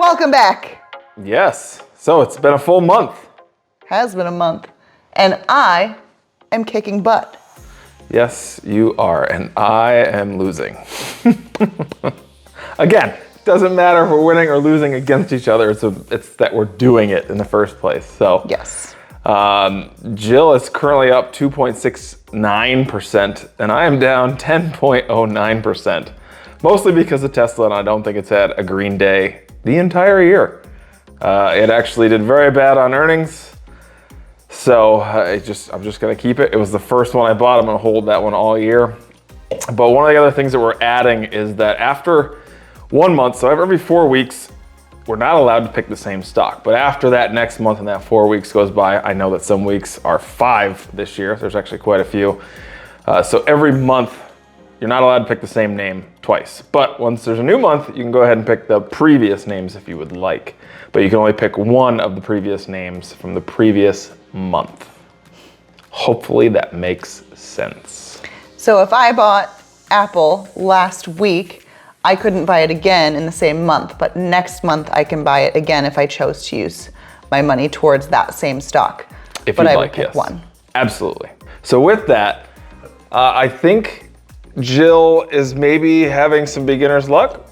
Welcome back. Yes. So it's been a full month. Has been a month. And I am kicking butt. Yes, you are. And I am losing. Again, doesn't matter if we're winning or losing against each other. It's that we're doing it in the first place. So Yes. Jill is currently up 2.69%, and I am down 10.09%. Mostly because of Tesla, and I don't think it's had a green day the entire year. It actually did very bad on earnings. So I'm just gonna keep it. It was the first one I bought. I'm gonna hold that one all year. But one of the other things that we're adding is that after 1 month, so every 4 weeks, we're not allowed to pick the same stock. But after that next month and that 4 weeks goes by, I know that some weeks are 5 this year. There's actually quite a few. So every month, you're not allowed to pick the same name twice. But once there's a new month, you can go ahead and pick the previous names if you would like. But you can only pick one of the previous names from the previous month. Hopefully that makes sense. So if I bought Apple last week, I couldn't buy it again in the same month, but next month I can buy it again if I chose to use my money towards that same stock. If but you'd I like, would pick yes. one. Absolutely. So with that, I think Jill is maybe having some beginner's luck.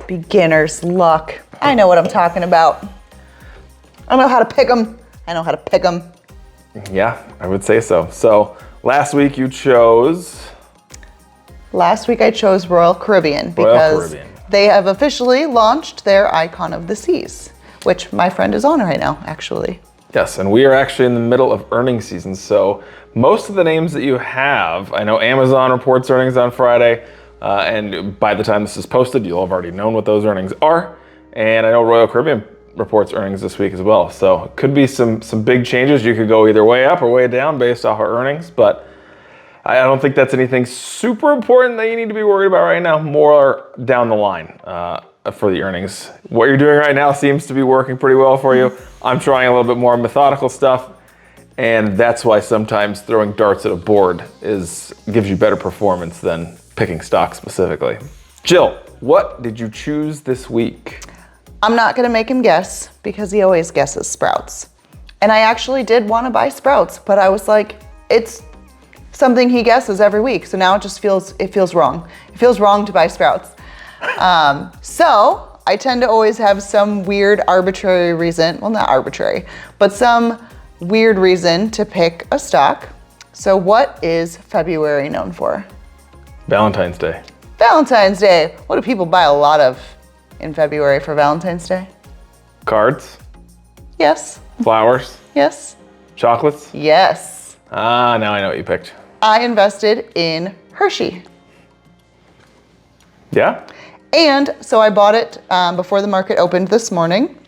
Beginner's luck. I know what I'm talking about. I know how to pick them. I know how to pick them. Yeah, I would say so. So last week you chose... Last week I chose Royal Caribbean because they have officially launched their Icon of the Seas, which my friend is on right now, actually. Yes, and we are actually in the middle of earnings season, so most of the names that you have, I know Amazon reports earnings on Friday, and by the time this is posted, you'll have already known what those earnings are, and I know Royal Caribbean reports earnings this week as well, so it could be some big changes. You could go either way up or way down based off of earnings, but I don't think that's anything super important that you need to be worried about right now, more down the line for the earnings. What you're doing right now seems to be working pretty well for you. I'm trying a little bit more methodical stuff, and that's why sometimes throwing darts at a board gives you better performance than picking stocks specifically. Jill, what did you choose this week? I'm not gonna make him guess because he always guesses Sprouts. And I actually did wanna buy Sprouts, but I was like, it's something he guesses every week. So now it feels wrong. It feels wrong to buy Sprouts. So I tend to always have some weird arbitrary reason, well not arbitrary, but some weird reason to pick a stock. So what is February known for? Valentine's Day. Valentine's Day. What do people buy a lot of in February for Valentine's Day? Cards? Yes. Flowers? Yes. Chocolates? Yes. Ah, now I know what you picked. I invested in Hersey. Yeah? And so I bought it before the market opened this morning.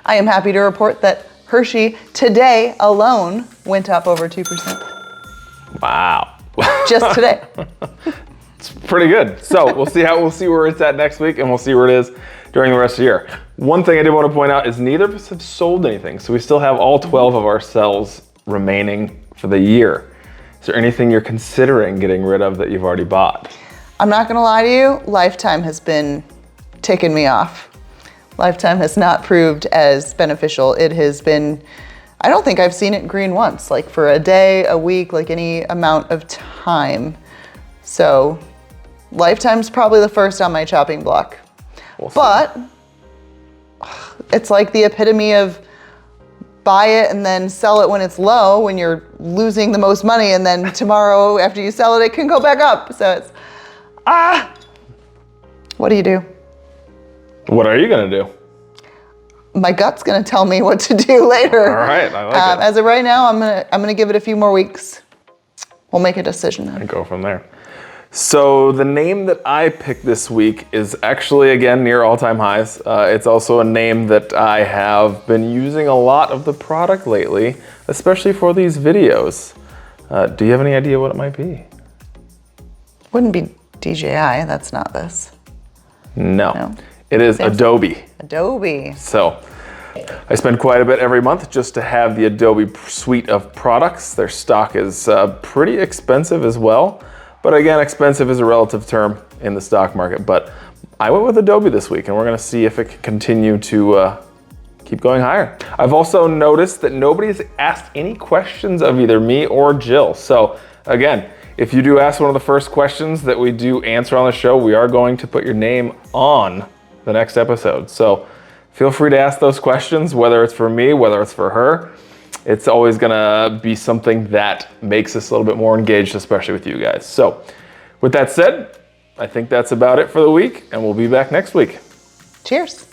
I am happy to report that Hersey today alone went up over 2%. Wow. Just today. It's pretty good. So we'll see where it's at next week, and we'll see where it is during the rest of the year. One thing I did want to point out is neither of us have sold anything. So we still have all 12 of our cells remaining for the year. Is there anything you're considering getting rid of that you've already bought? I'm not gonna lie to you, Lifetime has been ticking me off. Lifetime has not proved as beneficial. It has been, I don't think I've seen it green once, like for a day, a week, like any amount of time. So Lifetime's probably the first on my chopping block. But it's like the epitome of buy it and then sell it when it's low, when you're losing the most money, and then tomorrow after you sell it, it can go back up. So it's, what do you do? What are you gonna do? My gut's gonna tell me what to do later. All right, I like it. As of right now, I'm gonna give it a few more weeks. We'll make a decision then. And go from there. So the name that I picked this week is actually, again, near all-time highs. It's also a name that I have been using a lot of the product lately, especially for these videos. Do you have any idea what it might be? Wouldn't be DJI, that's not this. No. It is Adobe. Adobe. So I spend quite a bit every month just to have the Adobe suite of products. Their stock is pretty expensive as well. But again, expensive is a relative term in the stock market. But I went with Adobe this week, and we're gonna see if it can continue to keep going higher. I've also noticed that nobody's asked any questions of either me or Jill. So again, if you do ask one of the first questions that we do answer on the show, we are going to put your name on the next episode. So feel free to ask those questions, whether it's for me, whether it's for her. It's always gonna be something that makes us a little bit more engaged, especially with you guys. So with that said, I think that's about it for the week, and we'll be back next week. Cheers.